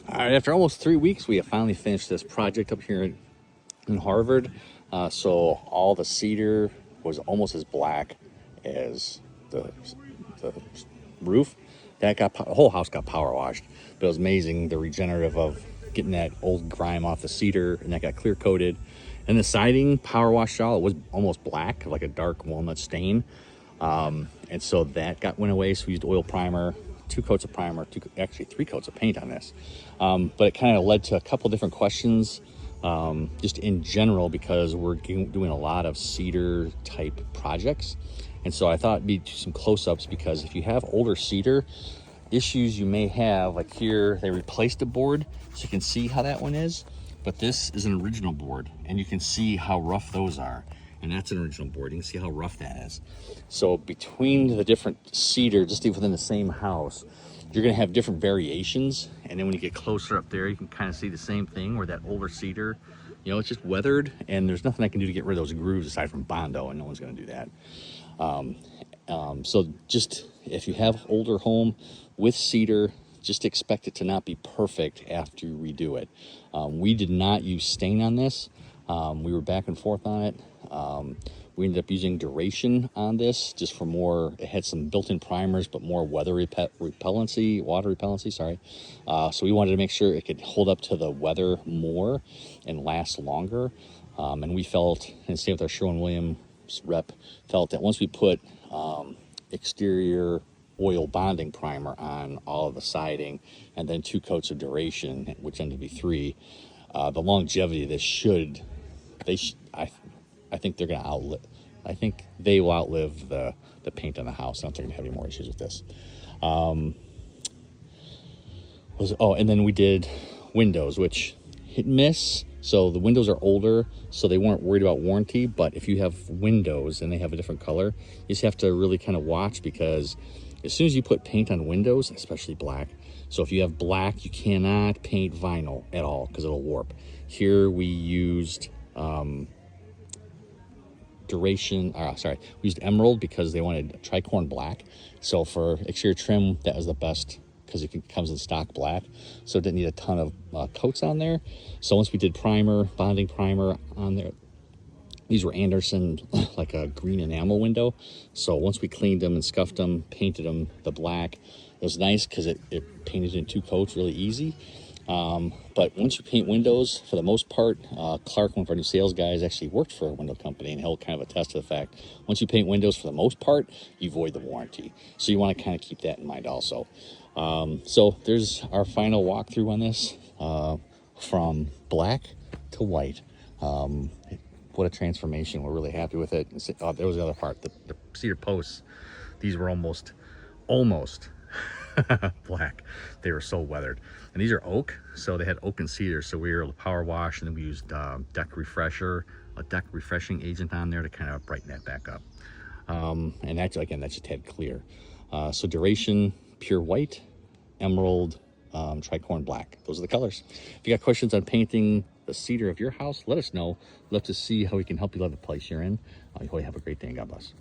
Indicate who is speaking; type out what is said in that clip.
Speaker 1: All right, after almost 3 weeks, we have finally finished this project up here in Harvard. So all the cedar was almost as black as the roof. The whole house got power washed, but it was amazing the regenerative of getting that old grime off the cedar, and that got clear coated. And the siding power washed out, it was almost black, like a dark walnut stain. And so that went away. So we used oil primer, 2 coats of primer, actually 3 coats of paint on this. But it kind of led to a couple different questions, just in general, because we're doing a lot of cedar type projects. And so I thought it'd be some close-ups, because if you have older cedar, issues you may have, like here, they replaced a board, so you can see how that one is. But this is an original board, and you can see how rough those are. And that's an original board. You can see how rough that is. So between the different cedar, just within the same house, you're going to have different variations. And then when you get closer up there, you can kind of see the same thing, where that older cedar, you know, it's just weathered, and there's nothing I can do to get rid of those grooves aside from Bondo, and no one's going to do that. So just if you have older home with cedar, just expect it to not be perfect after you redo it. We did not use stain on this. We were back and forth on it. We ended up using duration on this just for more. It had some built-in primers, but more water repellency, sorry. So we wanted to make sure it could hold up to the weather more and last longer. And we felt, and same with our Sherwin Williams rep, felt that once we put exterior oil bonding primer on all of the siding, and then 2 coats of duration, which ended up be 3, the longevity of this I think they're going to outlive. I think they will outlive the paint on the house. I don't think they're going to have any more issues with this. And then we did windows, which hit and miss. So the windows are older, so they weren't worried about warranty. But if you have windows and they have a different color, you just have to really kind of watch, because as soon as you put paint on windows, especially black, so if you have black, you cannot paint vinyl at all because it'll warp. Here we used we used emerald because they wanted tricorn black. So for exterior trim, that was the best, because it comes in stock black, so it didn't need a ton of coats on there. So once we did bonding primer on there, these were Anderson, like a green enamel window. So once we cleaned them and scuffed them, painted them the black, it was nice because it painted in 2 coats really easy. But once you paint windows, for the most part, Clark, one of our new sales guys, actually worked for a window company, and he'll kind of attest to the fact, once you paint windows, for the most part, you void the warranty. So you want to kind of keep that in mind also. So there's our final walkthrough on this, from black to white. What a transformation. We're really happy with it. There was the other part, the cedar posts. These were almost black. They were so weathered. And these are oak, so they had oak and cedar, so we were able to power wash, and then we used a deck refreshing agent on there to kind of brighten that back up. And that's, again, that just had clear. So duration, pure white, emerald, tricorn black. Those are the colors. If you got questions on painting the cedar of your house, let us know. Love to see how we can help you love the place you're in. I hope you have a great day, and God bless.